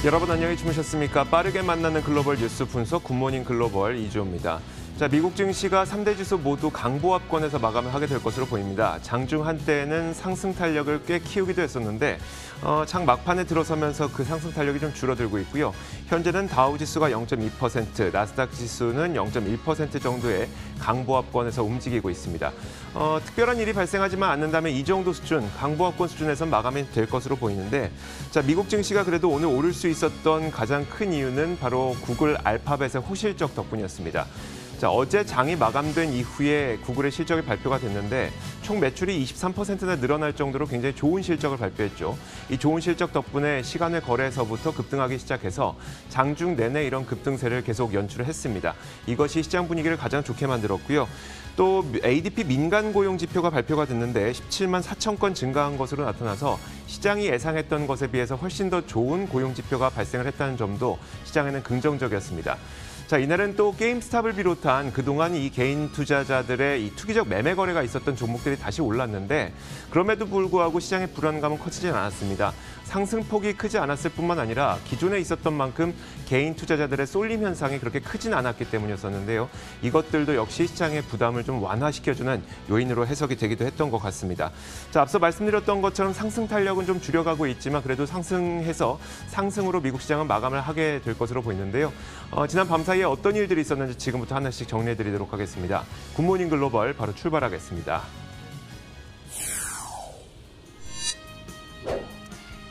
여러분 안녕히 주무셨습니까? 빠르게 만나는 글로벌 뉴스 분석 굿모닝 글로벌 이주호입니다. 자, 미국 증시가 3대 지수 모두 강보합권에서 마감을 하게 될 것으로 보입니다. 장중 한때는 상승 탄력을 꽤 키우기도 했었는데 장 막판에 들어서면서 그 상승 탄력이 좀 줄어들고 있고요. 현재는 다우 지수가 0.2%, 나스닥 지수는 0.1% 정도의 강보합권에서 움직이고 있습니다. 특별한 일이 발생하지만 않는다면 이 정도 수준, 강보합권 수준에서 마감이 될 것으로 보이는데, 자, 미국 증시가 그래도 오늘 오를 수 있었던 가장 큰 이유는 바로 구글 알파벳의 호실적 덕분이었습니다. 자, 어제 장이 마감된 이후에 구글의 실적이 발표가 됐는데 총 매출이 23%나 늘어날 정도로 굉장히 좋은 실적을 발표했죠. 이 좋은 실적 덕분에 시간의 거래에서부터 급등하기 시작해서 장중 내내 이런 급등세를 계속 연출을 했습니다. 이것이 시장 분위기를 가장 좋게 만들었고요. 또 ADP 민간 고용 지표가 발표가 됐는데 17만 4천 건 증가한 것으로 나타나서 시장이 예상했던 것에 비해서 훨씬 더 좋은 고용 지표가 발생을 했다는 점도 시장에는 긍정적이었습니다. 자, 이날은 또 게임스탑을 비롯한 그동안 이 개인 투자자들의 이 투기적 매매 거래가 있었던 종목들이 다시 올랐는데 그럼에도 불구하고 시장의 불안감은 커지진 않았습니다. 상승폭이 크지 않았을 뿐만 아니라 기존에 있었던 만큼 개인 투자자들의 쏠림 현상이 그렇게 크진 않았기 때문이었었는데요. 이것들도 역시 시장의 부담을 좀 완화시켜주는 요인으로 해석이 되기도 했던 것 같습니다. 자, 앞서 말씀드렸던 것처럼 상승 탄력은 좀 줄여가고 있지만 그래도 상승해서 상승으로 미국 시장은 마감을 하게 될 것으로 보이는데요. 지난 밤 사이에 어떤 일들이 있었는지 지금부터 하나씩 정리해드리도록 하겠습니다. 굿모닝 글로벌 바로 출발하겠습니다.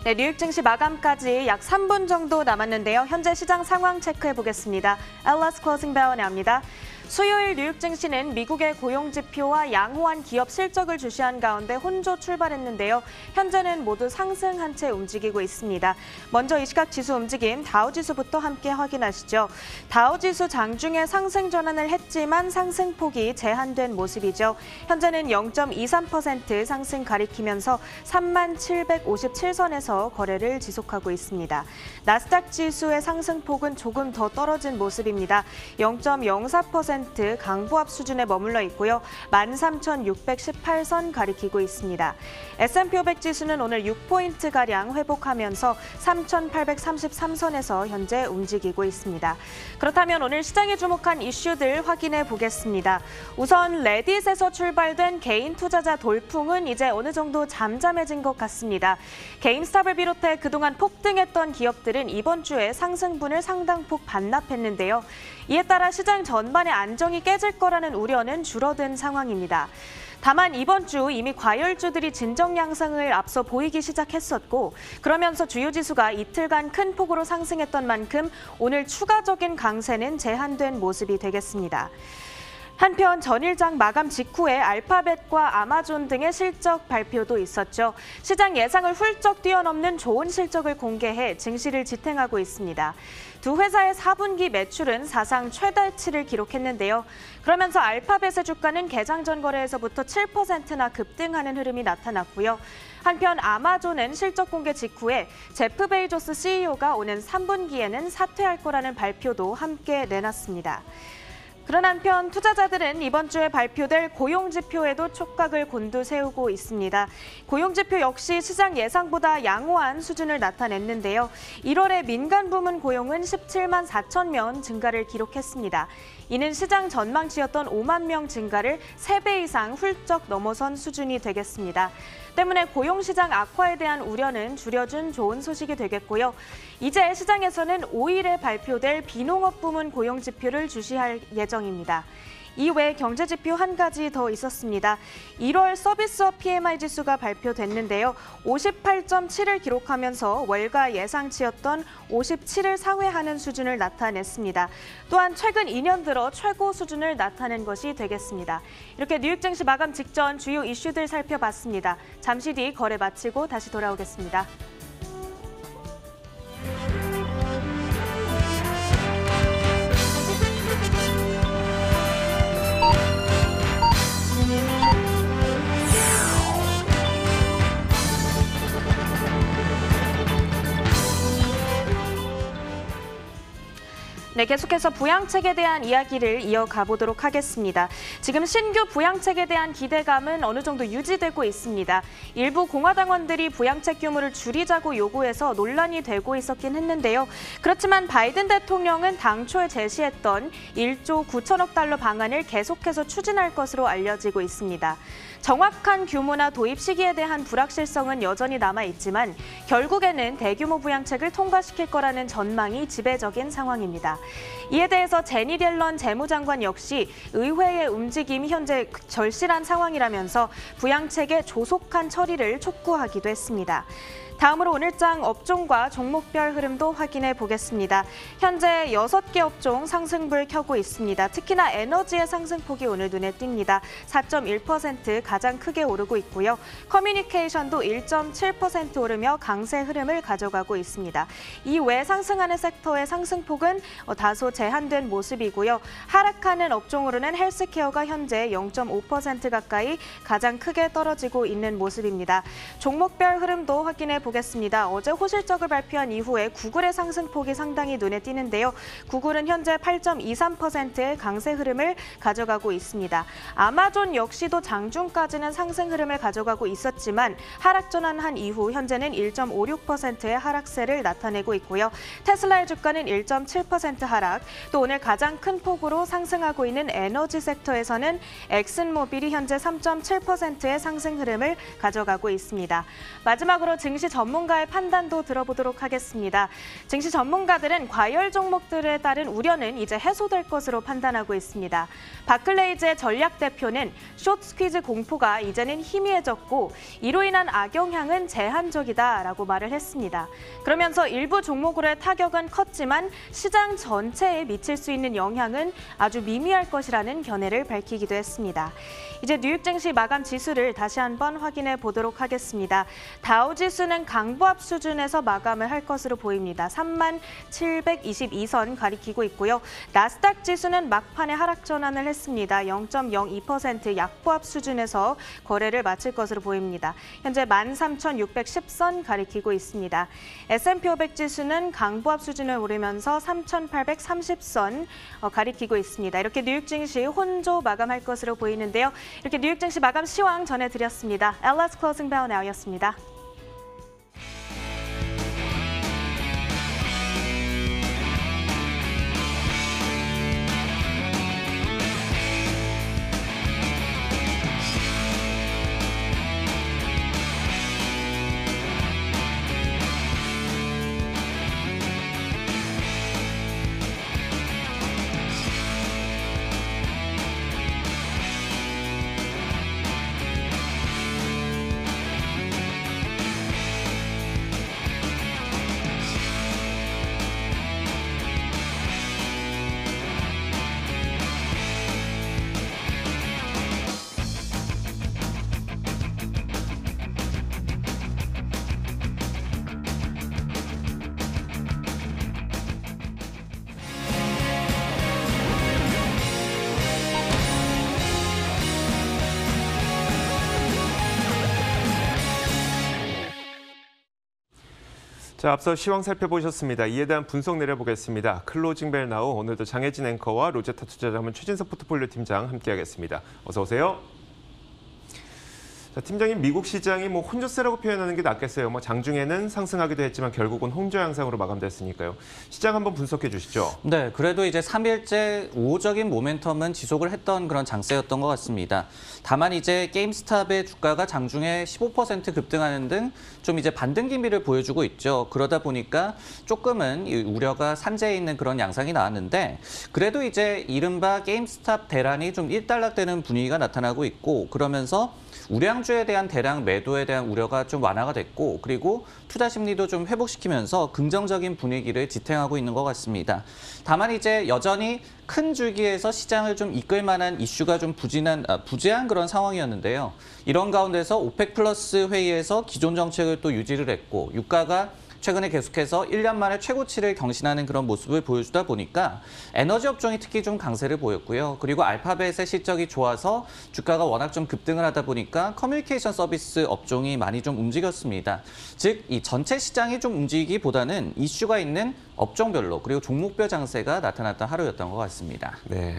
네, 뉴욕 증시 마감까지 약 3분 정도 남았는데요. 현재 시장 상황 체크해 보겠습니다. 엘라스 클로징 벨 나옵니다. 수요일 뉴욕 증시는 미국의 고용 지표와 양호한 기업 실적을 주시한 가운데 혼조 출발했는데요. 현재는 모두 상승한 채 움직이고 있습니다. 먼저 이 시각 지수 움직임 다우 지수부터 함께 확인하시죠. 다우 지수 장중에 상승 전환을 했지만 상승폭이 제한된 모습이죠. 현재는 0.23% 상승 가리키면서 3757선에서 거래를 지속하고 있습니다. 나스닥 지수의 상승폭은 조금 더 떨어진 모습입니다. 0.04% 강보합 수준에 머물러 있고요. 13,618선 가리키고 있습니다. S&P 500 지수는 오늘 6포인트가량 회복하면서 3,833선에서 현재 움직이고 있습니다. 그렇다면 오늘 시장에 주목한 이슈들 확인해 보겠습니다. 우선 레딧에서 출발된 개인 투자자 돌풍은 이제 어느 정도 잠잠해진 것 같습니다. 게임스탑을 비롯해 그동안 폭등했던 기업들은 이번 주에 상승분을 상당폭 반납했는데요. 이에 따라 시장 전반의 안정이 깨질 거라는 우려는 줄어든 상황입니다. 다만 이번 주 이미 과열주들이 진정 양상을 앞서 보이기 시작했었고 그러면서 주요 지수가 이틀간 큰 폭으로 상승했던 만큼 오늘 추가적인 강세는 제한된 모습이 되겠습니다. 한편 전일장 마감 직후에 알파벳과 아마존 등의 실적 발표도 있었죠. 시장 예상을 훌쩍 뛰어넘는 좋은 실적을 공개해 증시를 지탱하고 있습니다. 두 회사의 4분기 매출은 사상 최다치를 기록했는데요. 그러면서 알파벳의 주가는 개장 전 거래에서부터 7%나 급등하는 흐름이 나타났고요. 한편 아마존은 실적 공개 직후에 제프 베이조스 CEO가 오는 3분기에는 사퇴할 거라는 발표도 함께 내놨습니다. 그런 한편 투자자들은 이번 주에 발표될 고용지표에도 촉각을 곤두세우고 있습니다. 고용지표 역시 시장 예상보다 양호한 수준을 나타냈는데요. 1월에 민간 부문 고용은 17만 4천 명 증가를 기록했습니다. 이는 시장 전망치였던 5만 명 증가를 3배 이상 훌쩍 넘어선 수준이 되겠습니다. 때문에 고용시장 악화에 대한 우려는 줄여준 좋은 소식이 되겠고요. 이제 시장에서는 5일에 발표될 비농업 부문 고용지표를 주시할 예정입니다. 이외에 경제지표 한 가지 더 있었습니다. 1월 서비스업 PMI 지수가 발표됐는데요. 58.7을 기록하면서 월가 예상치였던 57을 상회하는 수준을 나타냈습니다. 또한 최근 2년 들어 최고 수준을 나타낸 것이 되겠습니다. 이렇게 뉴욕 증시 마감 직전 주요 이슈들 살펴봤습니다. 잠시 뒤 거래 마치고 다시 돌아오겠습니다. 네, 계속해서 부양책에 대한 이야기를 이어가 보도록 하겠습니다. 지금 신규 부양책에 대한 기대감은 어느 정도 유지되고 있습니다. 일부 공화당원들이 부양책 규모를 줄이자고 요구해서 논란이 되고 있었긴 했는데요. 그렇지만 바이든 대통령은 당초에 제시했던 1조 9천억 달러 방안을 계속해서 추진할 것으로 알려지고 있습니다. 정확한 규모나 도입 시기에 대한 불확실성은 여전히 남아있지만 결국에는 대규모 부양책을 통과시킬 거라는 전망이 지배적인 상황입니다. 이에 대해서 제니 옐런 재무장관 역시 의회의 움직임이 현재 절실한 상황이라면서 부양책의 조속한 처리를 촉구하기도 했습니다. 다음으로 오늘장 업종과 종목별 흐름도 확인해 보겠습니다. 현재 6개 업종 상승불 켜고 있습니다. 특히나 에너지의 상승폭이 오늘 눈에 띕니다. 4.1% 가장 크게 오르고 있고요. 커뮤니케이션도 1.7% 오르며 강세 흐름을 가져가고 있습니다. 이외 상승하는 섹터의 상승폭은 다소 제한된 모습이고요. 하락하는 업종으로는 헬스케어가 현재 0.5% 가까이 가장 크게 떨어지고 있는 모습입니다. 종목별 흐름도 확인해 보겠습니다. 어제 호실적을 발표한 이후에 구글의 상승폭이 상당히 눈에 띄는데요. 구글은 현재 8.23%의 강세 흐름을 가져가고 있습니다. 아마존 역시도 장중까지는 상승 흐름을 가져가고 있었지만 하락 전환한 이후 현재는 1.56%의 하락세를 나타내고 있고요. 테슬라의 주가는 1.7% 하락, 또 오늘 가장 큰 폭으로 상승하고 있는 에너지 섹터에서는 엑슨모빌이 현재 3.7%의 상승 흐름을 가져가고 있습니다. 마지막으로 증시 전문가의 판단도 들어보도록 하겠습니다. 증시 전문가들은 과열 종목들에 따른 우려는 이제 해소될 것으로 판단하고 있습니다. 바클레이즈의 전략 대표는 숏 스퀴즈 공포가 이제는 희미해졌고 이로 인한 악영향은 제한적이다라고 말을 했습니다. 그러면서 일부 종목으로의 타격은 컸지만 시장 전체에 미칠 수 있는 영향은 아주 미미할 것이라는 견해를 밝히기도 했습니다. 이제 뉴욕 증시 마감 지수를 다시 한번 확인해 보도록 하겠습니다. 다우 지수는 강보합 수준에서 마감을 할 것으로 보입니다. 3722선 가리키고 있고요. 나스닥 지수는 막판에 하락 전환을 했습니다. 0.02% 약보합 수준에서 거래를 마칠 것으로 보입니다. 현재 13,610선 가리키고 있습니다. S&P 500 지수는 강보합 수준을 오르면서 3,830선 가리키고 있습니다. 이렇게 뉴욕 증시 혼조 마감할 것으로 보이는데요. 이렇게 뉴욕 증시 마감 시황 전해드렸습니다. LS Closing Bell Now였습니다. 자, 앞서 시황 살펴보셨습니다. 이에 대한 분석 내려보겠습니다. 클로징 벨 나우 오늘도 장혜진 앵커와 로제타 투자자문 최진석 포트폴리오 팀장 함께하겠습니다. 어서 오세요. 자, 팀장님, 미국 시장이 혼조세라고 표현하는 게 낫겠어요. 장중에는 상승하기도 했지만 결국은 홍조 양상으로 마감됐으니까요. 시장 한번 분석해 주시죠. 네, 그래도 이제 3일째 우호적인 모멘텀은 지속을 했던 그런 장세였던 것 같습니다. 다만 이제 게임스탑의 주가가 장중에 15% 급등하는 등 좀 이제 반등 기미를 보여주고 있죠. 그러다 보니까 조금은 이 우려가 산재해 있는 그런 양상이 나왔는데 그래도 이제 이른바 게임스탑 대란이 좀 일단락되는 분위기가 나타나고 있고 그러면서 우량주에 대한 대량 매도에 대한 우려가 좀 완화가 됐고 그리고 투자 심리도 좀 회복시키면서 긍정적인 분위기를 지탱하고 있는 것 같습니다. 다만 이제 여전히 큰 줄기에서 시장을 좀 이끌 만한 이슈가 좀 부재한 그런 상황이었는데요. 이런 가운데서 오펙 플러스 회의에서 기존 정책을 또 유지를 했고 유가가 최근에 계속해서 1년 만에 최고치를 경신하는 그런 모습을 보여주다 보니까 에너지 업종이 특히 좀 강세를 보였고요. 그리고 알파벳의 실적이 좋아서 주가가 워낙 좀 급등을 하다 보니까 커뮤니케이션 서비스 업종이 많이 좀 움직였습니다. 즉, 이 전체 시장이 좀 움직이기보다는 이슈가 있는 업종별로 그리고 종목별 장세가 나타났던 하루였던 것 같습니다. 네.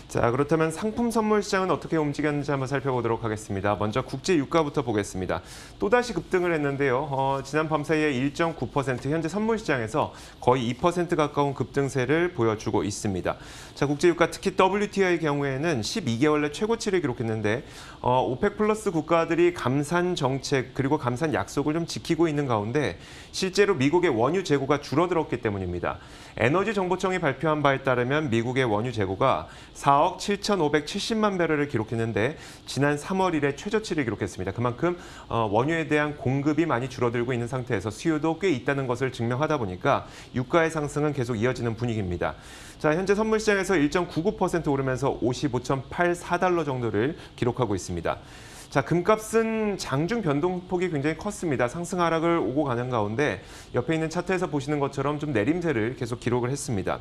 자, 그렇다면 상품 선물 시장은 어떻게 움직였는지 한번 살펴보도록 하겠습니다. 먼저 국제 유가부터 보겠습니다. 또다시 급등을 했는데요. 지난 밤 사이에 1.9%, 현재 선물 시장에서 거의 2% 가까운 급등세를 보여주고 있습니다. 자, 국제 유가 특히 WTI의 경우에는 12개월 내 최고치를 기록했는데 오펙 플러스 국가들이 감산 정책 그리고 감산 약속을 좀 지키고 있는 가운데 실제로 미국의 원유 재고가 줄어들었기 때문입니다. 에너지 정보청이 발표한 바에 따르면 미국의 원유 재고가 4억 7,570만 배럴을 기록했는데 지난 3월 이래 최저치를 기록했습니다. 그만큼 원유에 대한 공급이 많이 줄어들고 있는 상태에서 수요도 꽤 있다는 것을 증명하다 보니까 유가의 상승은 계속 이어지는 분위기입니다. 자, 현재 선물 시장에서 1.99% 오르면서 55.84달러 정도를 기록하고 있습니다. 자, 금값은 장중 변동폭이 굉장히 컸습니다. 상승 하락을 오고 가는 가운데 옆에 있는 차트에서 보시는 것처럼 좀 내림세를 계속 기록을 했습니다.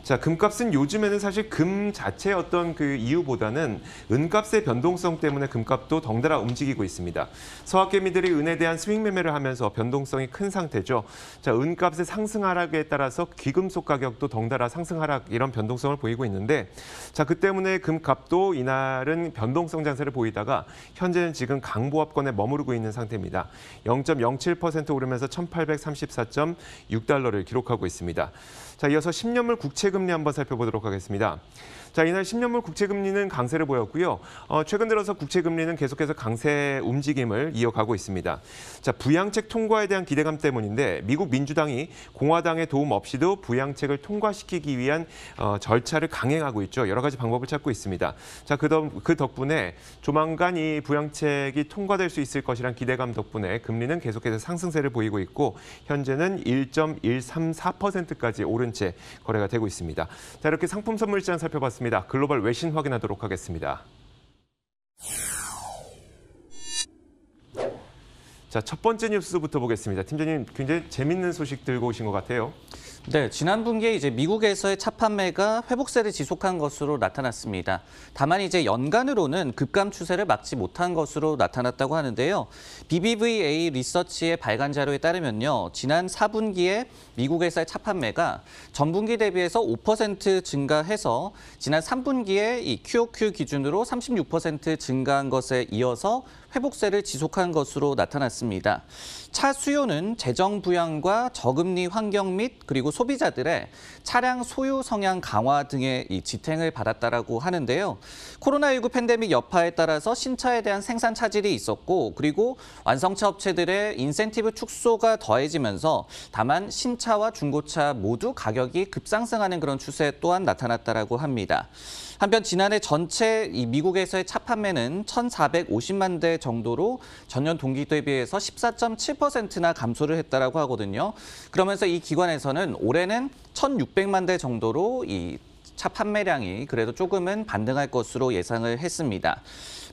자, 금값은 요즘에는 사실 금 자체의 어떤 그 이유보다는 은값의 변동성 때문에 금값도 덩달아 움직이고 있습니다. 서학개미들이 은에 대한 스윙 매매를 하면서 변동성이 큰 상태죠. 자, 은값의 상승 하락에 따라서 귀금속 가격도 덩달아 상승 하락 이런 변동성을 보이고 있는데 자, 그 때문에 금값도 이날은 변동성 장세를 보이다가 현재는 지금 강보합권에 머무르고 있는 상태입니다. 0.07% 오르면서 1,834.6달러를 기록하고 있습니다. 자, 이어서 10년물 국채금리 한번 살펴보도록 하겠습니다. 자, 이날 10년물 국채금리는 강세를 보였고요. 최근 들어서 국채금리는 계속해서 강세 움직임을 이어가고 있습니다. 자, 부양책 통과에 대한 기대감 때문인데 미국 민주당이 공화당의 도움 없이도 부양책을 통과시키기 위한 절차를 강행하고 있죠. 여러 가지 방법을 찾고 있습니다. 자, 그 덕분에 조만간 이 부양책이 통과될 수 있을 것이란 기대감 덕분에 금리는 계속해서 상승세를 보이고 있고 현재는 1.134%까지 오른 채 거래가 되고 있습니다. 자, 이렇게 상품 선물 시장 살펴봤습니다. 글로벌 외신 확인하도록 하겠습니다. 자, 첫 번째 뉴스부터 보겠습니다. 팀장님, 굉장히 재밌는 소식 들고 오신 것 같아요. 네, 지난 분기에 이제 미국에서의 차 판매가 회복세를 지속한 것으로 나타났습니다. 다만 이제 연간으로는 급감 추세를 막지 못한 것으로 나타났다고 하는데요. BBVA 리서치의 발간 자료에 따르면요, 지난 4분기에 미국에서의 차 판매가 전분기 대비해서 5% 증가해서 지난 3분기에 이 QOQ 기준으로 36% 증가한 것에 이어서 회복세를 지속한 것으로 나타났습니다. 차 수요는 재정 부양과 저금리 환경 및 그리고 소비자들의 차량 소유 성향 강화 등의 이 지탱을 받았다라고 하는데요. 코로나19 팬데믹 여파에 따라서 신차에 대한 생산 차질이 있었고 그리고 완성차 업체들의 인센티브 축소가 더해지면서 다만 신차와 중고차 모두 가격이 급상승하는 그런 추세 또한 나타났다라고 합니다. 한편 지난해 전체 이 미국에서의 차 판매는 1,450만 대 정도로 전년 동기 대비해서 14.7%나 감소를 했다라고 하거든요. 그러면서 이 기관에서는 올해는 1,600만 대 정도로 이 차 판매량이 그래도 조금은 반등할 것으로 예상을 했습니다.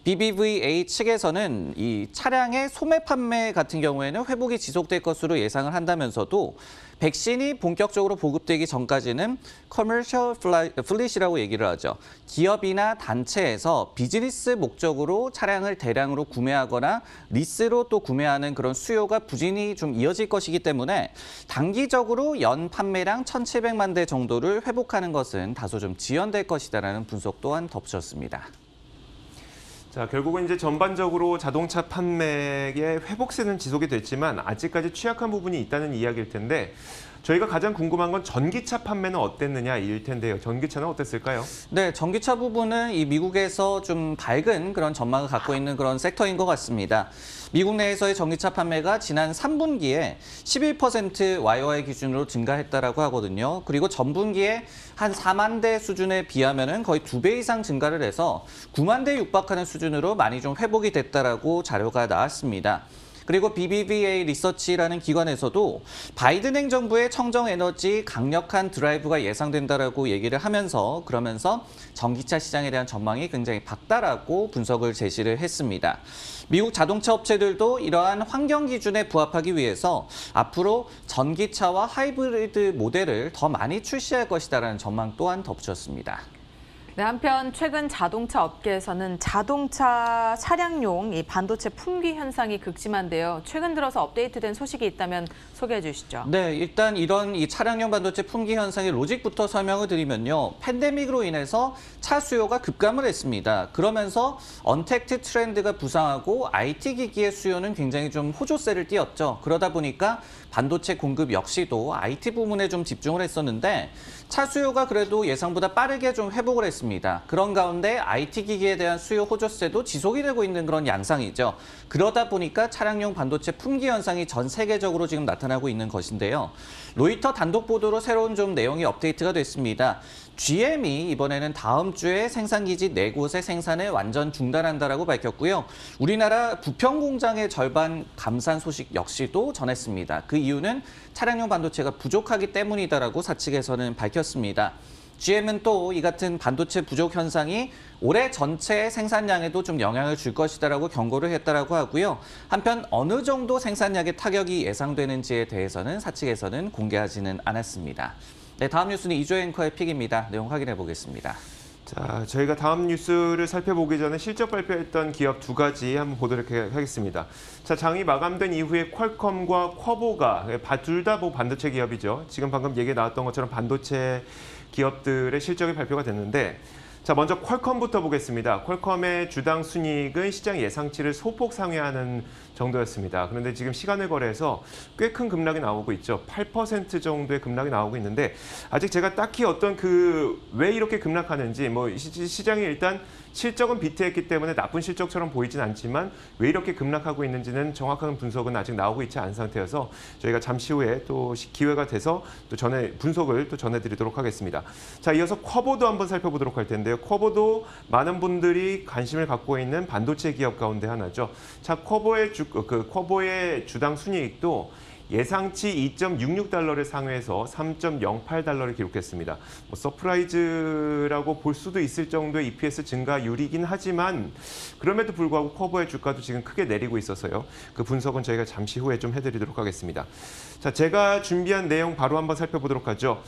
BBVA 측에서는 이 차량의 소매 판매 같은 경우에는 회복이 지속될 것으로 예상을 한다면서도 백신이 본격적으로 보급되기 전까지는 커머셜 플릿이라고 얘기를 하죠. 기업이나 단체에서 비즈니스 목적으로 차량을 대량으로 구매하거나 리스로 또 구매하는 그런 수요가 부진이 좀 이어질 것이기 때문에 단기적으로 연 판매량 1,700만 대 정도를 회복하는 것은 다소 좀 지연될 것이다라는 분석 또한 덧붙였습니다. 자, 결국은 이제 전반적으로 자동차 판매의 회복세는 지속이 됐지만 아직까지 취약한 부분이 있다는 이야기일 텐데 저희가 가장 궁금한 건 전기차 판매는 어땠느냐일 텐데요. 전기차는 어땠을까요? 네, 전기차 부분은 이 미국에서 좀 밝은 그런 전망을 갖고 있는 그런 섹터인 것 같습니다. 미국 내에서의 전기차 판매가 지난 3분기에 11% YOY 기준으로 증가했다라고 하거든요. 그리고 전분기에 한 4만 대 수준에 비하면은 거의 2배 이상 증가를 해서 9만 대 육박하는 수준으로 많이 좀 회복이 됐다라고 자료가 나왔습니다. 그리고 BBVA 리서치라는 기관에서도 바이든 행정부의 청정 에너지 강력한 드라이브가 예상된다라고 얘기를 하면서 그러면서 전기차 시장에 대한 전망이 굉장히 밝다라고 분석을 제시를 했습니다. 미국 자동차 업체들도 이러한 환경 기준에 부합하기 위해서 앞으로 전기차와 하이브리드 모델을 더 많이 출시할 것이다라는 전망 또한 덧붙였습니다. 네, 한편 최근 자동차 업계에서는 자동차 차량용 이 반도체 품귀 현상이 극심한데요. 최근 들어서 업데이트된 소식이 있다면 소개해 주시죠. 네, 일단 이런 이 차량용 반도체 품귀 현상의 로직부터 설명을 드리면요. 팬데믹으로 인해서 차 수요가 급감을 했습니다. 그러면서 언택트 트렌드가 부상하고 IT 기기의 수요는 굉장히 좀 호조세를 띄었죠. 그러다 보니까 반도체 공급 역시도 IT 부문에 좀 집중을 했었는데 차 수요가 그래도 예상보다 빠르게 좀 회복을 했습니다. 그런 가운데 IT 기기에 대한 수요 호조세도 지속이 되고 있는 그런 양상이죠. 그러다 보니까 차량용 반도체 품귀 현상이 전 세계적으로 지금 나타나고 있는 것인데요. 로이터 단독 보도로 새로운 좀 내용이 업데이트가 됐습니다. GM이 이번에는 다음 주에 생산기지 4곳의 생산을 완전 중단한다라고 밝혔고요. 우리나라 부평 공장의 절반 감산 소식 역시도 전했습니다. 그 이유는 차량용 반도체가 부족하기 때문이다라고 사측에서는 밝혔습니다. GM은 또 이 같은 반도체 부족 현상이 올해 전체 생산량에도 좀 영향을 줄 것이다라고 경고를 했다라고 하고요. 한편 어느 정도 생산량의 타격이 예상되는지에 대해서는 사측에서는 공개하지는 않았습니다. 네, 다음 뉴스는 이조 앵커의 픽입니다. 내용 확인해 보겠습니다. 자, 저희가 다음 뉴스를 살펴보기 전에 실적 발표했던 기업 2가지 한번 보도록 하겠습니다. 자, 장이 마감된 이후에 퀄컴과 쿼보가 둘 다 반도체 기업이죠. 지금 방금 얘기 나왔던 것처럼 반도체 기업들의 실적이 발표가 됐는데 자, 먼저 퀄컴부터 보겠습니다. 퀄컴의 주당 순이익은 시장 예상치를 소폭 상회하는 정도였습니다. 그런데 지금 시간을 거래해서 꽤 큰 급락이 나오고 있죠. 8% 정도의 급락이 나오고 있는데 아직 제가 딱히 어떤 왜 이렇게 급락하는지 시장이 일단 실적은 비트했기 때문에 나쁜 실적처럼 보이진 않지만 왜 이렇게 급락하고 있는지는 정확한 분석은 아직 나오고 있지 않은 상태여서 저희가 잠시 후에 또 기회가 돼서 또 분석을 또 전해드리도록 하겠습니다. 자, 이어서 쿼보도 한번 살펴보도록 할 텐데요. 쿼보도 많은 분들이 관심을 갖고 있는 반도체 기업 가운데 하나죠. 자, 쿼보의 주당 순이익도 예상치 2.66달러를 상회해서 3.08달러를 기록했습니다. 서프라이즈라고 볼 수도 있을 정도의 EPS 증가율이긴 하지만 그럼에도 불구하고 쿼보의 주가도 지금 크게 내리고 있어서요. 그 분석은 저희가 잠시 후에 좀 해드리도록 하겠습니다. 자, 제가 준비한 내용 바로 한번 살펴보도록 하죠.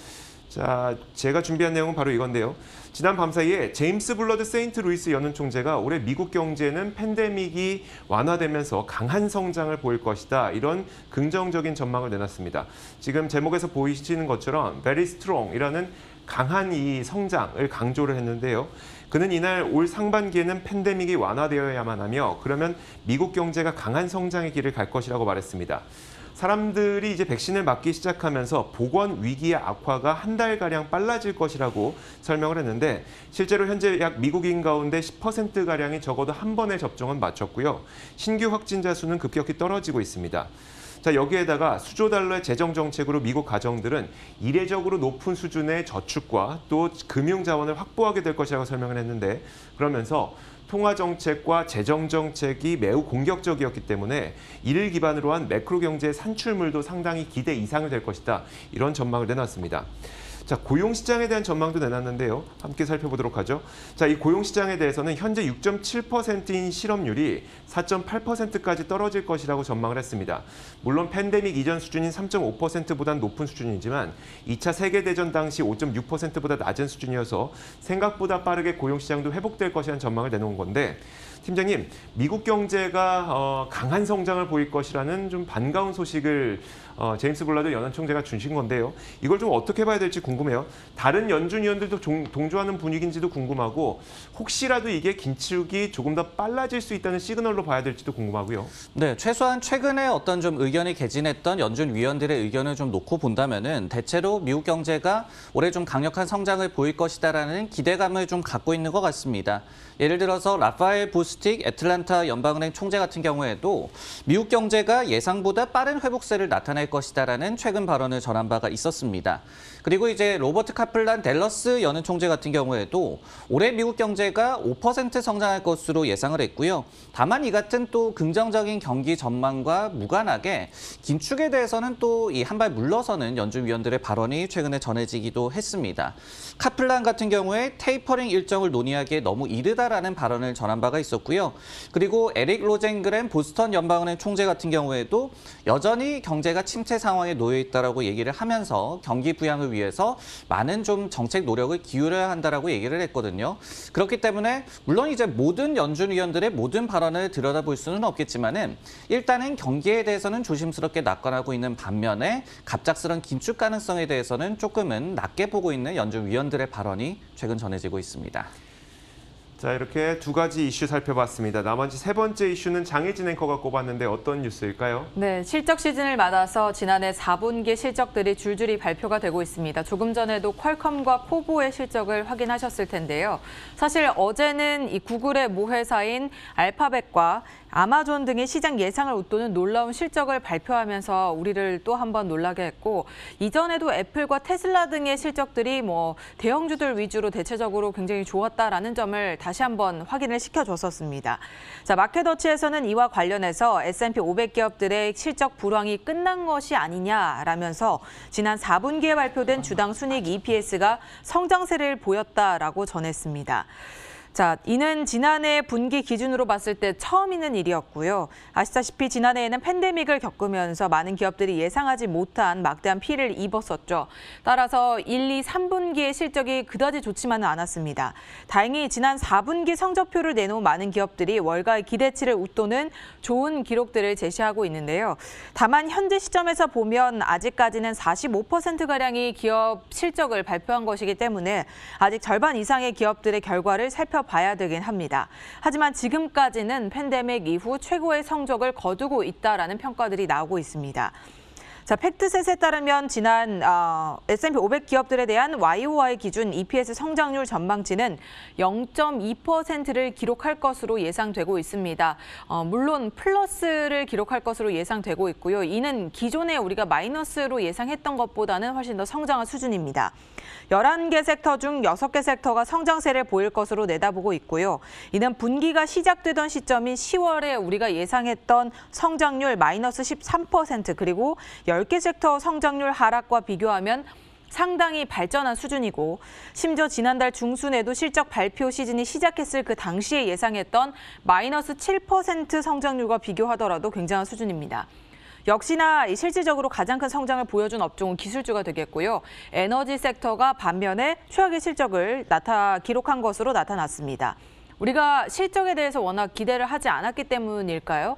자, 제가 준비한 내용은 바로 이건데요. 지난 밤 사이에 제임스 블러드 세인트루이스 연은 총재가 올해 미국 경제는 팬데믹이 완화되면서 강한 성장을 보일 것이다. 이런 긍정적인 전망을 내놨습니다. 지금 제목에서 보이시는 것처럼 very strong이라는 강한 이 성장을 강조를 했는데요. 그는 이날 올 상반기에는 팬데믹이 완화되어야만 하며 그러면 미국 경제가 강한 성장의 길을 갈 것이라고 말했습니다. 사람들이 이제 백신을 맞기 시작하면서 보건 위기의 악화가 한 달가량 빨라질 것이라고 설명을 했는데 실제로 현재 약 미국인 가운데 10%가량이 적어도 한 번의 접종은 마쳤고요. 신규 확진자 수는 급격히 떨어지고 있습니다. 자, 여기에다가 수조 달러의 재정 정책으로 미국 가정들은 이례적으로 높은 수준의 저축과 또 금융 자원을 확보하게 될 것이라고 설명을 했는데 그러면서 통화 정책과 재정 정책이 매우 공격적이었기 때문에 이를 기반으로 한 매크로 경제의 산출물도 상당히 기대 이상이 될 것이다. 이런 전망을 내놨습니다. 자, 고용시장에 대한 전망도 내놨는데요. 함께 살펴보도록 하죠. 자, 이 고용시장에 대해서는 현재 6.7%인 실업률이 4.8%까지 떨어질 것이라고 전망을 했습니다. 물론 팬데믹 이전 수준인 3.5%보다는 높은 수준이지만 2차 세계대전 당시 5.6%보다 낮은 수준이어서 생각보다 빠르게 고용시장도 회복될 것이라는 전망을 내놓은 건데 팀장님, 미국 경제가 강한 성장을 보일 것이라는 좀 반가운 소식을 제임스 블러드 연은 총재가 주신 건데요. 이걸 좀 어떻게 봐야 될지 궁금해요. 다른 연준 위원들도 동조하는 분위기인지도 궁금하고 혹시라도 이게 긴축이 조금 더 빨라질 수 있다는 시그널로 봐야 될지도 궁금하고요. 네, 최소한 최근에 어떤 좀 의견이 개진했던 연준 위원들의 의견을 좀 놓고 본다면은 대체로 미국 경제가 올해 좀 강력한 성장을 보일 것이다라는 기대감을 좀 갖고 있는 것 같습니다. 예를 들어서 라파엘 보스틱 애틀랜타 연방은행 총재 같은 경우에도 미국 경제가 예상보다 빠른 회복세를 나타낼 것이다라는 최근 발언을 전한 바가 있었습니다. 그리고 이제 로버트 카플란 댈러스 연은 총재 같은 경우에도 올해 미국 경제가 5% 성장할 것으로 예상을 했고요. 다만 이 같은 또 긍정적인 경기 전망과 무관하게 긴축에 대해서는 또 이 한 발 물러서는 연준위원들의 발언이 최근에 전해지기도 했습니다. 카플란 같은 경우에 테이퍼링 일정을 논의하기에 너무 이르다라는 발언을 전한 바가 있었고요. 그리고 에릭 로젠그램 보스턴 연방은행 총재 같은 경우에도 여전히 경제가 침체 상황에 놓여 있다라고 얘기를 하면서 경기 부양을 위해서 많은 좀 정책 노력을 기울여야 한다라고 얘기를 했거든요. 그렇기 때문에 물론 이제 모든 연준위원들의 모든 발언을 들여다볼 수는 없겠지만은 일단은 경기에 대해서는 조심스럽게 낙관하고 있는 반면에 갑작스런 긴축 가능성에 대해서는 조금은 낮게 보고 있는 연준위원들의 발언이 최근 전해지고 있습니다. 자, 이렇게 두 가지 이슈 살펴봤습니다. 나머지 세 번째 이슈는 장혜진 앵커가 꼽았는데 어떤 뉴스일까요? 네, 실적 시즌을 맞아서 지난해 4분기 실적들이 줄줄이 발표가 되고 있습니다. 조금 전에도 퀄컴과 포보의 실적을 확인하셨을 텐데요. 사실 어제는 이 구글의 모회사인 알파벳과 아마존 등의 시장 예상을 웃도는 놀라운 실적을 발표하면서 우리를 또 한 번 놀라게 했고, 이전에도 애플과 테슬라 등의 실적들이 대형주들 위주로 대체적으로 굉장히 좋았다라는 점을 다시 한번 확인을 시켜줬었습니다. 자, 마켓워치에서는 이와 관련해서 S&P 500 기업들의 실적 불황이 끝난 것이 아니냐라면서 지난 4분기에 발표된 주당 순이익 EPS가 성장세를 보였다라고 전했습니다. 자, 이는 지난해 분기 기준으로 봤을 때 처음 있는 일이었고요. 아시다시피 지난해에는 팬데믹을 겪으면서 많은 기업들이 예상하지 못한 막대한 피해를 입었었죠. 따라서 1, 2, 3분기의 실적이 그다지 좋지만은 않았습니다. 다행히 지난 4분기 성적표를 내놓은 많은 기업들이 월가의 기대치를 웃도는 좋은 기록들을 제시하고 있는데요. 다만 현재 시점에서 보면 아직까지는 45%가량이 기업 실적을 발표한 것이기 때문에 아직 절반 이상의 기업들의 결과를 살펴봐야 되긴 합니다. 하지만 지금까지는 팬데믹 이후 최고의 성적을 거두고 있다라는 평가들이 나오고 있습니다. 자, 팩트셋에 따르면 지난 S&P 500 기업들에 대한 YOY 기준 EPS 성장률 전망치는 0.2%를 기록할 것으로 예상되고 있습니다. 물론 플러스를 기록할 것으로 예상되고 있고요. 이는 기존에 우리가 마이너스로 예상했던 것보다는 훨씬 더 성장한 수준입니다. 11개 섹터 중 6개 섹터가 성장세를 보일 것으로 내다보고 있고요. 이는 분기가 시작되던 시점인 10월에 우리가 예상했던 성장률 마이너스 13% 그리고 10개 섹터 성장률 하락과 비교하면 상당히 발전한 수준이고, 심지어 지난달 중순에도 실적 발표 시즌이 시작했을 그 당시에 예상했던 마이너스 7% 성장률과 비교하더라도 굉장한 수준입니다. 역시나 실질적으로 가장 큰 성장을 보여준 업종은 기술주가 되겠고요. 에너지 섹터가 반면에 최악의 실적을 기록한 것으로 나타났습니다. 우리가 실적에 대해서 워낙 기대를 하지 않았기 때문일까요?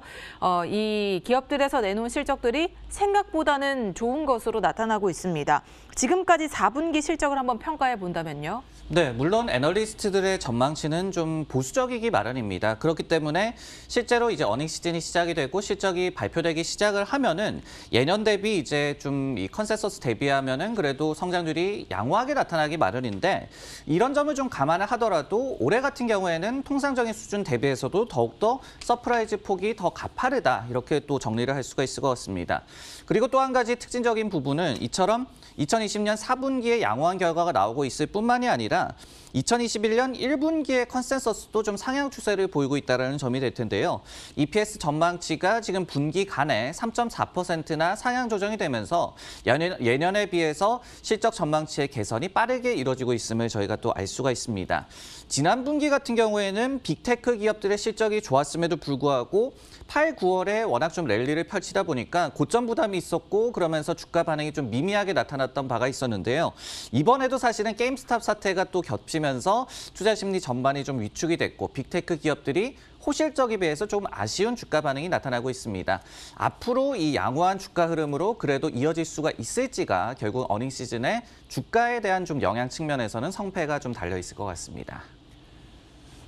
이 기업들에서 내놓은 실적들이 생각보다는 좋은 것으로 나타나고 있습니다. 지금까지 4분기 실적을 한번 평가해 본다면요? 네, 물론 애널리스트들의 전망치는 좀 보수적이기 마련입니다. 그렇기 때문에 실제로 이제 어닝 시즌이 시작이 되고 실적이 발표되기 시작을 하면은 예년 대비 이제 좀 이 컨센서스 대비하면은 그래도 성장률이 양호하게 나타나기 마련인데, 이런 점을 좀 감안을 하더라도 올해 같은 경우에는 통상적인 수준 대비해서도 더욱더 서프라이즈 폭이 더 가파르다, 이렇게 또 정리를 할 수가 있을 것 같습니다. 그리고 또 한 가지 특징적인 부분은 이처럼 2020년 4분기에 양호한 결과가 나오고 있을 뿐만이 아니라 2021년 1분기의 컨센서스도 좀 상향 추세를 보이고 있다는 점이 될 텐데요. EPS 전망치가 지금 분기 간에 3.4%나 상향 조정이 되면서 예년에 비해서 실적 전망치의 개선이 빠르게 이루어지고 있음을 저희가 또 알 수가 있습니다. 지난 분기 같은 경우에는 빅테크 기업들의 실적이 좋았음에도 불구하고 8, 9월에 워낙 좀 랠리를 펼치다 보니까 고점 부담이 있었고, 그러면서 주가 반응이 좀 미미하게 나타났던 바가 있었는데요. 이번에도 사실은 게임스탑 사태가 또 겹치면서 투자 심리 전반이 좀 위축이 됐고, 빅테크 기업들이 호실적에 비해서 조금 아쉬운 주가 반응이 나타나고 있습니다. 앞으로 이 양호한 주가 흐름으로 그래도 이어질 수가 있을지가 결국 어닝 시즌에 주가에 대한 좀 영향 측면에서는 성패가 좀 달려 있을 것 같습니다.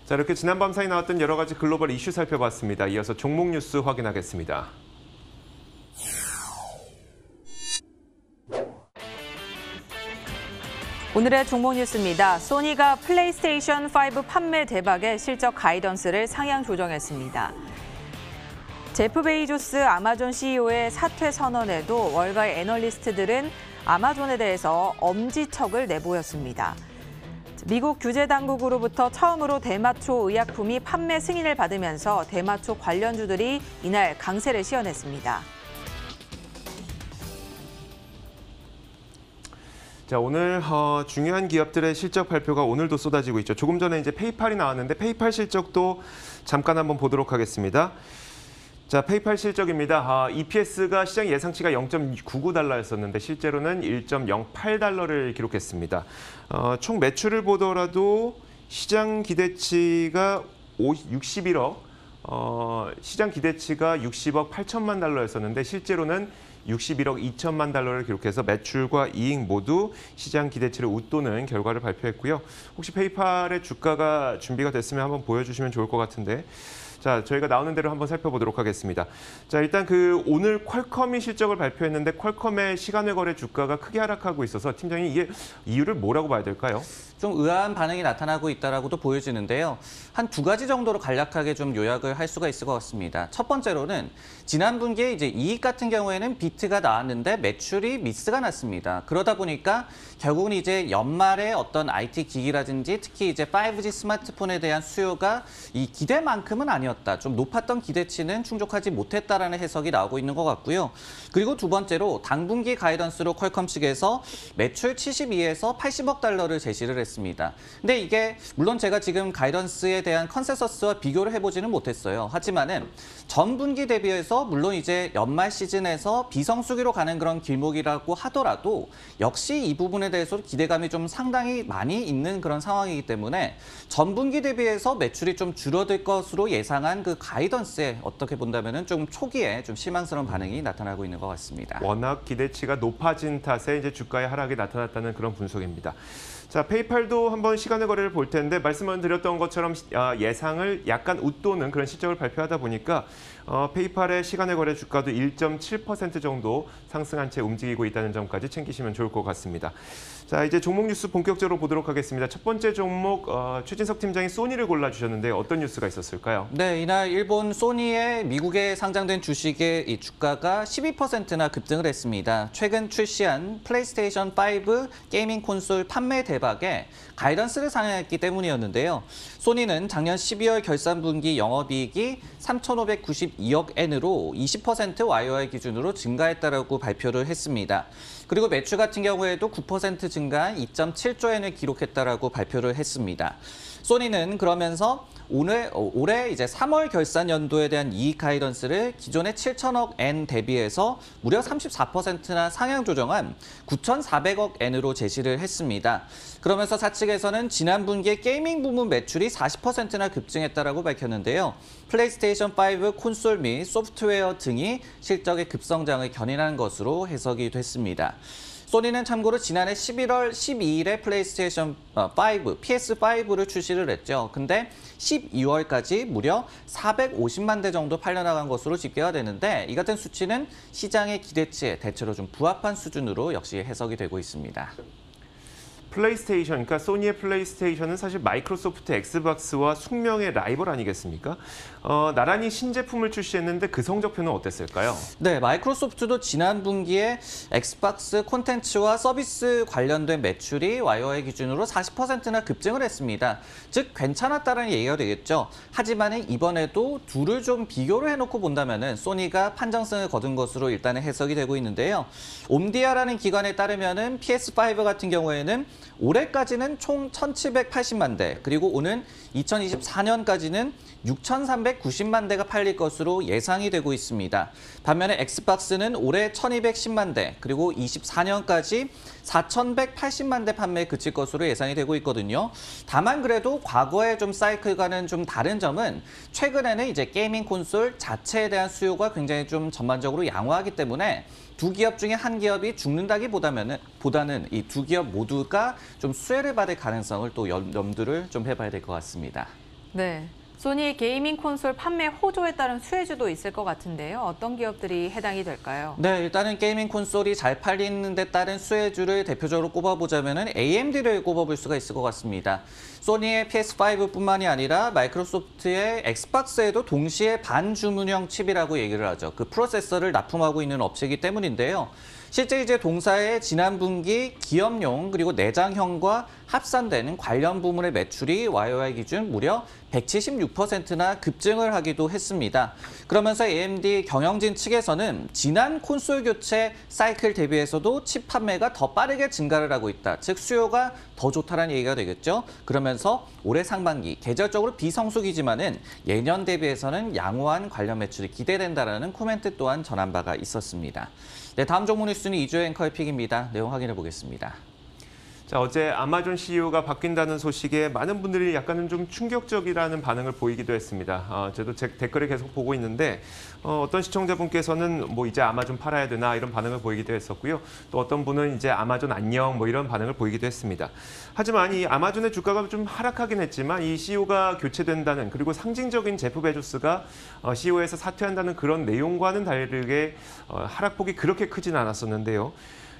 자, 이렇게 지난밤 사이 나왔던 여러 가지 글로벌 이슈 살펴봤습니다. 이어서 종목 뉴스 확인하겠습니다. 오늘의 종목 뉴스입니다. 소니가 플레이스테이션 5 판매 대박에 실적 가이던스를 상향 조정했습니다. 제프 베이조스 아마존 CEO의 사퇴 선언에도 월가의 애널리스트들은 아마존에 대해서 엄지척을 내보였습니다. 미국 규제 당국으로부터 처음으로 대마초 의약품이 판매 승인을 받으면서 대마초 관련주들이 이날 강세를 시현했습니다. 자, 오늘 중요한 기업들의 실적 발표가 오늘도 쏟아지고 있죠. 조금 전에 이제 페이팔이 나왔는데 페이팔 실적도 잠깐 한번 보도록 하겠습니다. 자, 페이팔 실적입니다. EPS가 시장 예상치가 0.99달러였었는데 실제로는 1.08달러를 기록했습니다. 총 매출을 보더라도 시장 기대치가 61억, 시장 기대치가 60억 8천만 달러였었는데 실제로는 61억 2천만 달러를 기록해서 매출과 이익 모두 시장 기대치를 웃도는 결과를 발표했고요. 혹시 페이팔의 주가가 준비가 됐으면 한번 보여주시면 좋을 것 같은데. 자, 저희가 나오는 대로 한번 살펴보도록 하겠습니다. 자, 일단 오늘 퀄컴이 실적을 발표했는데 퀄컴의 시간외 거래 주가가 크게 하락하고 있어서 팀장님 이게 이유를 뭐라고 봐야 될까요? 좀 의아한 반응이 나타나고 있다라고도 보여지는데요. 한 두 가지 정도로 간략하게 좀 요약을 할 수가 있을 것 같습니다. 첫 번째로는 지난 분기에 이제 이익 같은 경우에는 비트가 나왔는데 매출이 미스가 났습니다. 그러다 보니까 결국은 이제 연말에 어떤 IT 기기라든지 특히 이제 5G 스마트폰에 대한 수요가 이 기대만큼은 아니었다. 좀 높았던 기대치는 충족하지 못했다라는 해석이 나오고 있는 것 같고요. 그리고 두 번째로 당분기 가이던스로 퀄컴 측에서 매출 72에서 80억 달러를 제시를 했습니다. 근데 이게 물론 제가 지금 가이던스에 대한 컨센서스와 비교를 해보지는 못했어요. 하지만은 전 분기 대비해서 물론 이제 연말 시즌에서 비성수기로 가는 그런 길목이라고 하더라도 역시 이 부분에 대해서 기대감이 좀 상당히 많이 있는 그런 상황이기 때문에 전 분기 대비해서 매출이 좀 줄어들 것으로 예상한 그 가이던스에 어떻게 본다면은 좀 초기에 좀 실망스러운 반응이 나타나고 있는 것 같습니다. 워낙 기대치가 높아진 탓에 이제 주가의 하락이 나타났다는 그런 분석입니다. 자, 페이팔도 한번 시간의 거래를 볼 텐데 말씀을 드렸던 것처럼 예상을 약간 웃도는 그런 실적을 발표하다 보니까 페이팔의 시간의 거래 주가도 1.7% 정도 상승한 채 움직이고 있다는 점까지 챙기시면 좋을 것 같습니다. 자, 이제 종목 뉴스 본격적으로 보도록 하겠습니다. 첫 번째 종목 최진석 팀장이 소니를 골라주셨는데 어떤 뉴스가 있었을까요? 네, 이날 일본 소니의 미국에 상장된 주식의 이 주가가 12%나 급등을 했습니다. 최근 출시한 플레이스테이션 5 게이밍 콘솔 판매 대박에 가이던스를 상향했기 때문이었는데요. 소니는 작년 12월 결산 분기 영업이익이 3,592억 엔으로 20% YOY 기준으로 증가했다라고 발표를 했습니다. 그리고 매출 같은 경우에도 9% 증가한 2.7조 엔을 기록했다라고 발표를 했습니다. 소니는 그러면서 올해 이제 3월 결산 연도에 대한 이익 가이던스를 기존의 7천억 엔 대비해서 무려 34%나 상향 조정한 9,400억 엔으로 제시를 했습니다. 그러면서 사측에서는 지난 분기에 게이밍 부문 매출이 40%나 급증했다라고 밝혔는데요. 플레이스테이션 5 콘솔 및 소프트웨어 등이 실적의 급성장을 견인한 것으로 해석이 됐습니다. 소니는 참고로 지난해 11월 12일에 플레이스테이션 5, PS5를 출시를 했죠. 근데 12월까지 무려 450만 대 정도 팔려나간 것으로 집계가 되는데 이 같은 수치는 시장의 기대치에 대체로 좀 부합한 수준으로 역시 해석이 되고 있습니다. 플레이스테이션, 그러니까 소니의 플레이스테이션은 사실 마이크로소프트 엑스박스와 숙명의 라이벌 아니겠습니까? 나란히 신제품을 출시했는데 그 성적표는 어땠을까요? 네, 마이크로소프트도 지난 분기에 엑스박스 콘텐츠와 서비스 관련된 매출이 YOY 기준으로 40%나 급증을 했습니다. 즉 괜찮았다는 얘기가 되겠죠. 하지만 이번에도 둘을 좀 비교를 해놓고 본다면은 소니가 판정승을 거둔 것으로 일단은 해석이 되고 있는데요. 옴디아라는 기관에 따르면은 PS5 같은 경우에는 올해까지는 총 1,780만 대, 그리고 오는 2024년까지는 6,390만 대가 팔릴 것으로 예상이 되고 있습니다. 반면에 엑스박스는 올해 1,210만 대, 그리고 24년까지 4,180만 대 판매에 그칠 것으로 예상이 되고 있거든요. 다만 그래도 과거의 좀 사이클과는 좀 다른 점은 최근에는 이제 게이밍 콘솔 자체에 대한 수요가 굉장히 좀 전반적으로 양호하기 때문에 두 기업 중에 한 기업이 죽는다기보다는 이 두 기업 모두가 좀 수혜를 받을 가능성을 또 염두를 좀 해봐야 될 것 같습니다. 네. 소니의 게이밍 콘솔 판매 호조에 따른 수혜주도 있을 것 같은데요. 어떤 기업들이 해당이 될까요? 네, 일단은 게이밍 콘솔이 잘 팔리는 데 따른 수혜주를 대표적으로 꼽아보자면 AMD를 꼽아볼 수가 있을 것 같습니다. 소니의 PS5뿐만이 아니라 마이크로소프트의 엑스박스에도 동시에 반주문형 칩이라고 얘기를 하죠. 그 프로세서를 납품하고 있는 업체이기 때문인데요. 실제 이제 동사의 지난 분기 기업용 그리고 내장형과 합산되는 관련 부문의 매출이 YOY 기준 무려 176%나 급증을 하기도 했습니다. 그러면서 AMD 경영진 측에서는 지난 콘솔 교체 사이클 대비해서도 칩 판매가 더 빠르게 증가를 하고 있다. 즉 수요가 더 좋다라는 얘기가 되겠죠. 그러면서 올해 상반기 계절적으로 비성수기지만은 예년 대비해서는 양호한 관련 매출이 기대된다라는 코멘트 또한 전한 바가 있었습니다. 네, 다음 종목 뉴스는 이주의 앵커의 픽입니다. 내용 확인해 보겠습니다. 자, 어제 아마존 CEO가 바뀐다는 소식에 많은 분들이 약간은 좀 충격적이라는 반응을 보이기도 했습니다. 저도 제 댓글을 계속 보고 있는데 어떤 시청자분께서는 뭐 이제 아마존 팔아야 되나 이런 반응을 보이기도 했었고요. 또 어떤 분은 이제 아마존 안녕 뭐 이런 반응을 보이기도 했습니다. 하지만 이 아마존의 주가가 좀 하락하긴 했지만 이 CEO가 교체된다는 그리고 상징적인 제프 베조스가 CEO에서 사퇴한다는 그런 내용과는 다르게 하락폭이 그렇게 크진 않았었는데요.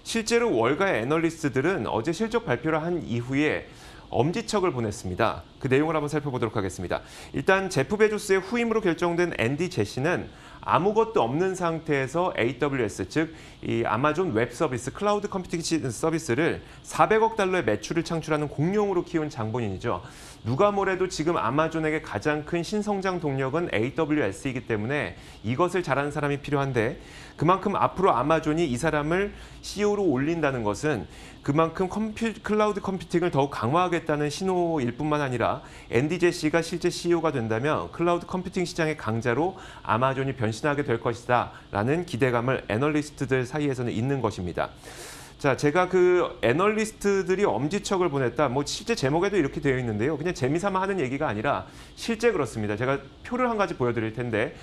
실제로 월가의 애널리스트들은 어제 실적 발표를 한 이후에 엄지척을 보냈습니다. 그 내용을 한번 살펴보도록 하겠습니다. 일단 제프 베조스의 후임으로 결정된 앤디 제시는 아무것도 없는 상태에서 AWS, 즉 이 아마존 웹 서비스, 클라우드 컴퓨팅 서비스를 400억 달러의 매출을 창출하는 공룡으로 키운 장본인이죠. 누가 뭐래도 지금 아마존에게 가장 큰 신성장 동력은 AWS이기 때문에 이것을 잘하는 사람이 필요한데 그만큼 앞으로 아마존이 이 사람을 CEO로 올린다는 것은 그만큼 클라우드 컴퓨팅을 더욱 강화하겠다는 신호일 뿐만 아니라 앤디 제시가 실제 CEO가 된다면 클라우드 컴퓨팅 시장의 강자로 아마존이 변신하게 될 것이다 라는 기대감을 애널리스트들 사이에서는 있는 것입니다. 자, 제가 그 애널리스트들이 엄지척을 보냈다. 뭐 실제 제목에도 이렇게 되어 있는데요. 그냥 재미삼아 하는 얘기가 아니라 실제 그렇습니다. 제가 표를 한 가지 보여드릴 텐데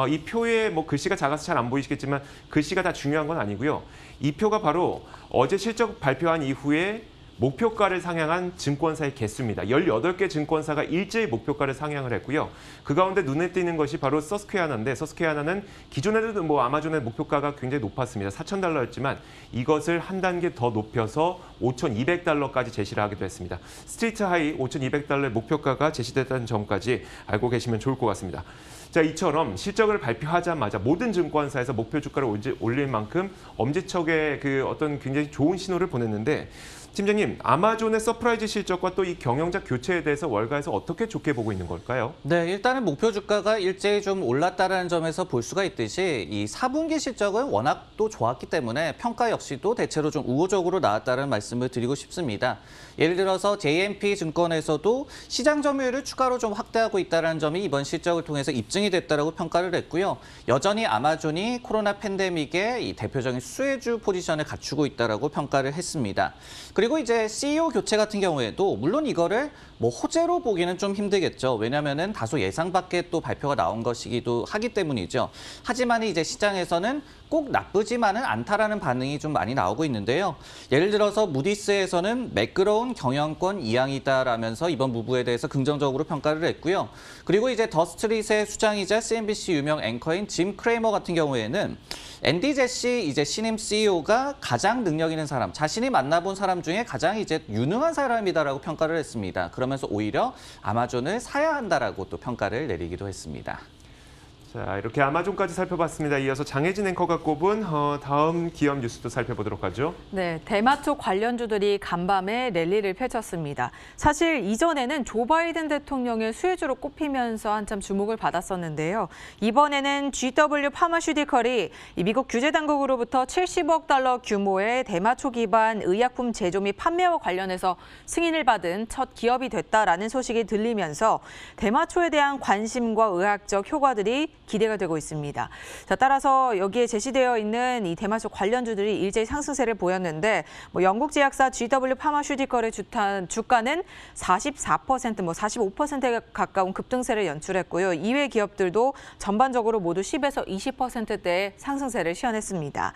이 표에 뭐 글씨가 작아서 잘 안 보이시겠지만 글씨가 다 중요한 건 아니고요. 이 표가 바로 어제 실적 발표한 이후에 목표가를 상향한 증권사의 개수입니다. 18개 증권사가 일제히 목표가를 상향을 했고요. 그 가운데 눈에 띄는 것이 바로 서스퀘아나인데 서스퀘아나는 기존에도 뭐 아마존의 목표가가 굉장히 높았습니다. 4,000달러였지만 이것을 한 단계 더 높여서 5,200달러까지 제시를 하기도 했습니다. 스트리트 하이 5,200달러의 목표가가 제시됐다는 점까지 알고 계시면 좋을 것 같습니다. 자, 이처럼 실적을 발표하자마자 모든 증권사에서 목표 주가를 올릴 만큼 엄지척의 그 어떤 굉장히 좋은 신호를 보냈는데 팀장님, 아마존의 서프라이즈 실적과 또 이 경영자 교체에 대해서 월가에서 어떻게 좋게 보고 있는 걸까요? 네, 일단은 목표 주가가 일제히 좀 올랐다는 점에서 볼 수가 있듯이 이 4분기 실적은 워낙 또 좋았기 때문에 평가 역시도 대체로 좀 우호적으로 나왔다는 말씀을 드리고 싶습니다. 예를 들어서 JMP 증권에서도 시장 점유율을 추가로 좀 확대하고 있다는 점이 이번 실적을 통해서 입증이 됐다라고 평가를 했고요. 여전히 아마존이 코로나 팬데믹의 이 대표적인 수혜주 포지션을 갖추고 있다라고 평가를 했습니다. 그리고 이제 CEO 교체 같은 경우에도 물론 이거를 뭐 호재로 보기는 좀 힘들겠죠. 왜냐하면은 다소 예상 밖에 또 발표가 나온 것이기도 하기 때문이죠. 하지만 이제 시장에서는 꼭 나쁘지만은 않다라는 반응이 좀 많이 나오고 있는데요. 예를 들어서 무디스에서는 매끄러운 경영권 이항이다라면서 이번 무브에 대해서 긍정적으로 평가를 했고요. 그리고 이제 더 스트릿의 수장이자 CNBC 유명 앵커인 짐 크레이머 같은 경우에는 앤디 제시 이제 신임 CEO가 가장 능력 있는 사람, 자신이 만나본 사람 중에 가장 이제 유능한 사람이다라고 평가를 했습니다. 그러면서 오히려 아마존을 사야 한다라고 또 평가를 내리기도 했습니다. 자, 이렇게 아마존까지 살펴봤습니다. 이어서 장혜진 앵커가 꼽은 다음 기업 뉴스도 살펴보도록 하죠. 네, 대마초 관련주들이 간밤에 랠리를 펼쳤습니다. 사실 이전에는 조 바이든 대통령의 수혜주로 꼽히면서 한참 주목을 받았었는데요. 이번에는 GW 파마슈티컬이 미국 규제 당국으로부터 70억 달러 규모의 대마초 기반 의약품 제조 및 판매와 관련해서 승인을 받은 첫 기업이 됐다라는 소식이 들리면서 대마초에 대한 관심과 의학적 효과들이 기대가 되고 있습니다. 자, 따라서 여기에 제시되어 있는 이 대마초 관련주들이 일제히 상승세를 보였는데 영국 제약사 GW 파마슈티컬의 주가는 44%, 45%에 가까운 급등세를 연출했고요. 이외 기업들도 전반적으로 모두 10에서 20%대의 상승세를 시현했습니다.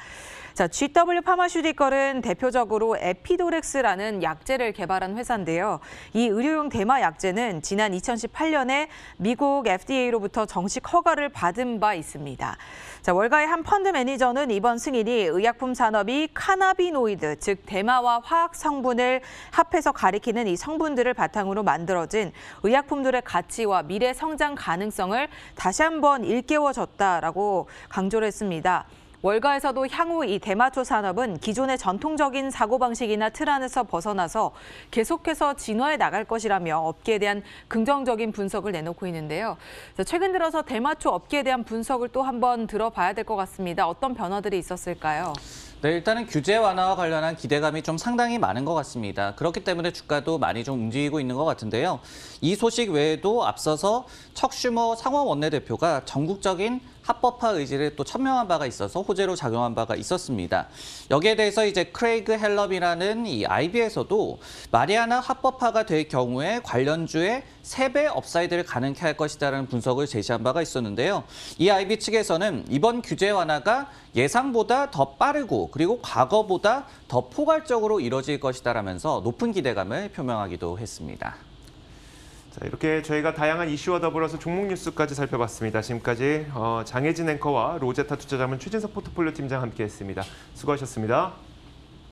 자, GW 파마슈티컬은 대표적으로 에피도렉스라는 약제를 개발한 회사인데요. 이 의료용 대마 약제는 지난 2018년에 미국 FDA로부터 정식 허가를 받은 바 있습니다. 자, 월가의 한 펀드 매니저는 이번 승인이 의약품 산업이 카나비노이드, 즉 대마와 화학 성분을 합해서 가리키는 이 성분들을 바탕으로 만들어진 의약품들의 가치와 미래 성장 가능성을 다시 한번 일깨워줬다라고 강조를 했습니다. 월가에서도 향후 이 대마초 산업은 기존의 전통적인 사고방식이나 틀 안에서 벗어나서 계속해서 진화해 나갈 것이라며 업계에 대한 긍정적인 분석을 내놓고 있는데요. 최근 들어서 대마초 업계에 대한 분석을 또 한번 들어봐야 될 것 같습니다. 어떤 변화들이 있었을까요? 네, 일단은 규제 완화와 관련한 기대감이 좀 상당히 많은 것 같습니다. 그렇기 때문에 주가도 많이 좀 움직이고 있는 것 같은데요. 이 소식 외에도 앞서서 척슈머 상원 원내대표가 전국적인 합법화 의지를 또 천명한 바가 있어서 호재로 작용한 바가 있었습니다. 여기에 대해서 이제 크레이그 헬럽이라는 이 IB에서도 마리아나 합법화가 될 경우에 관련주의 3배 업사이드를 가능케 할 것이다라는 분석을 제시한 바가 있었는데요. 이 IB 측에서는 이번 규제 완화가 예상보다 더 빠르고 그리고 과거보다 더 포괄적으로 이뤄질 것이다라면서 높은 기대감을 표명하기도 했습니다. 자, 이렇게 저희가 다양한 이슈와 더불어서 종목 뉴스까지 살펴봤습니다. 지금까지 장혜진 앵커와 로제타 투자자문 최진석 포트폴리오 팀장 함께했습니다. 수고하셨습니다.